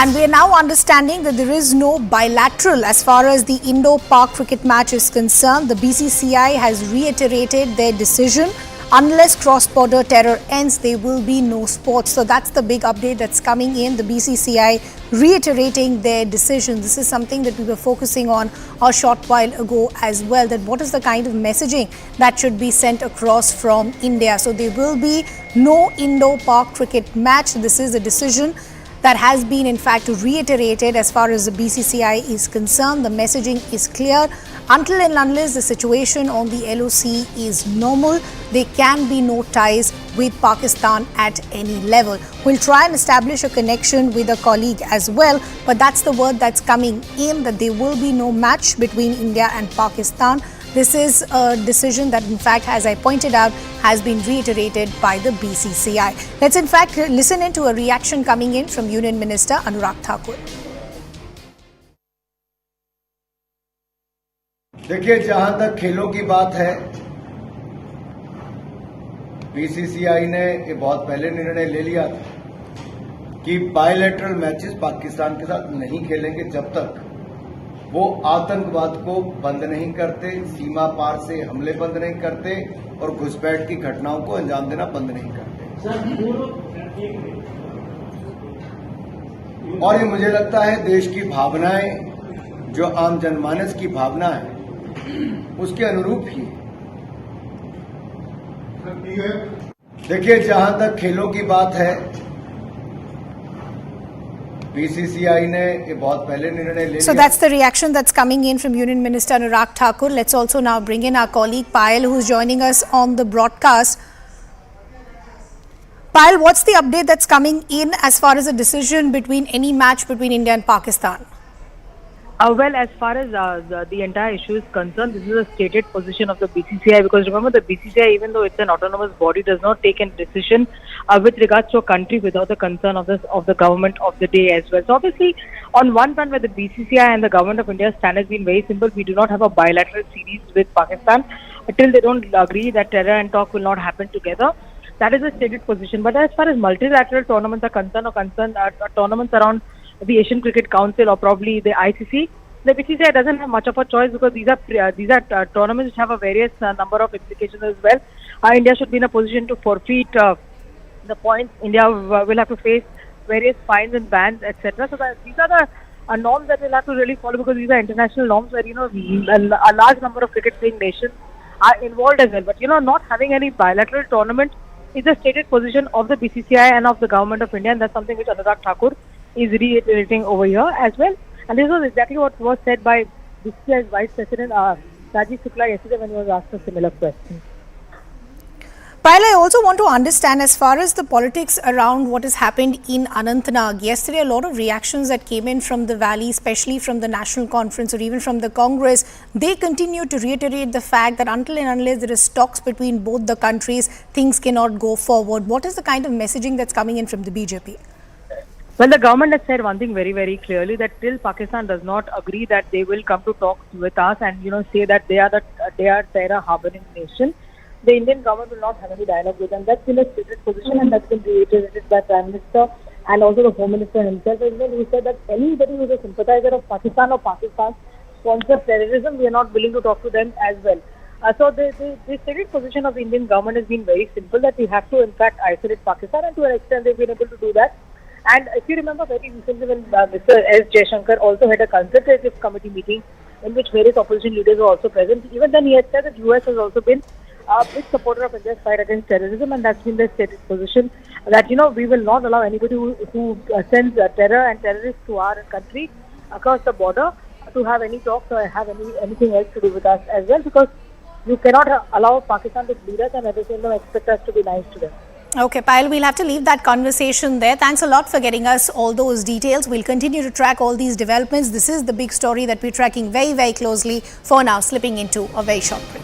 And we are now understanding that there is no bilateral as far as the Indo-Pak cricket match is concerned. The BCCI has reiterated their decision. Unless cross-border terror ends, there will be no sports. So that's the big update that's coming in. The BCCI reiterating their decision. This is something that we were focusing on a short while ago as well. That what is the kind of messaging that should be sent across from India. So there will be no Indo-Pak cricket match. This is a decision that has been in fact reiterated as far as the BCCI is concerned. The messaging is clear. Until and unless the situation on the LOC is normal, there can be no ties with Pakistan at any level. We'll try and establish a connection with a colleague as well, but that's the word that's coming in, that there will be no match between India and Pakistan. This is a decision that in fact, as I pointed out, has been reiterated by the BCCI. Let's in fact listen into a reaction coming in from Union Minister Anurag Thakur. देखिए, जहां तक खेलों की बात है, BCCI ने ये बहुत पहले निर्णय ले लिया था कि बायलैटरल मैचेस पाकिस्तान के साथ नहीं खेलेंगे जब तक वो आतंकवाद को बंद नहीं करते, सीमा पार से हमले बंद नहीं करते और घुसपैठ की घटनाओं को अंजाम देना बंद नहीं करते। और ये मुझे लगता है देश की भावनाएं, जो आम जनमानस की भावना है, उसके अनुरूप ही। देखिए, जहां तक खेलों की बात है, BCCI ने ये बहुत पहले निर्णय ले लिया। So that's the reaction that's coming in from Union Minister Anurag Thakur. Let's also now bring in our colleague Payal, who's joining us on the broadcast. Payal, what's the update that's coming in as far as a decision between any match between India and Pakistan? Well, as far as the entire issue is concerned, this is a stated position of the BCCI, because remember, the BCCI, even though it's an autonomous body, does not take a decision with regards to a country without the concern of the government of the day as well. So obviously, on one front, where the BCCI and the government of India stand has been very simple. We do not have a bilateral series with Pakistan until they don't agree that terror and talk will not happen together. That is a stated position. But as far as multilateral tournaments are concerned, tournaments around the Asian Cricket Council or probably the ICC, the BCCI doesn't have much of a choice, because these are tournaments which have a various number of implications as well. India should be in a position to forfeit the points. India will have to face various fines and bans, etc. So these are the norms that we'll have to really follow, because these are international norms where a large number of cricket-playing nations are involved as well. But not having any bilateral tournament is a stated position of the BCCI and of the government of India, and that's something which Anurag Thakur is reiterating over here as well. And this was exactly what was said by BCCI's Vice President Rajiv Shukla yesterday when he was asked a similar question. Payal, I also want to understand as far as the politics around what has happened in Anantnag. Yesterday, a lot of reactions that came in from the Valley, especially from the National Conference or even from the Congress, they continue to reiterate the fact that until and unless there is talks between both the countries, things cannot go forward. What is the kind of messaging that's coming in from the BJP? Well, the government has said one thing very, very clearly, that till Pakistan does not agree that they will come to talks with us and say that they are terror harboring nation, the Indian government will not have any dialogue with them. That's been a stated position, and that's been reiterated by Prime Minister and also the Home Minister himself as well, who said that anybody who is a sympathizer of Pakistan or Pakistan sponsors terrorism, we are not willing to talk to them as well. So the stated position of the Indian government has been very simple, that we have to in fact isolate Pakistan, and to an extent they've been able to do that. And if you remember very recently when Mr. S. Jaishankar also had a consultative committee meeting in which various opposition leaders were also present, even then he had said that US has also been a big supporter of India's fight against terrorism, and that's been the stated position, that we will not allow anybody who sends terror and terrorists to our country across the border to have any talks or have anything else to do with us as well, because you cannot allow Pakistan to lead us and at the same time expect us to be nice to them. Okay, Payal, we'll have to leave that conversation there. Thanks a lot for getting us all those details. We'll continue to track all these developments. This is the big story that we're tracking very, very closely. For now, slipping into a very short break.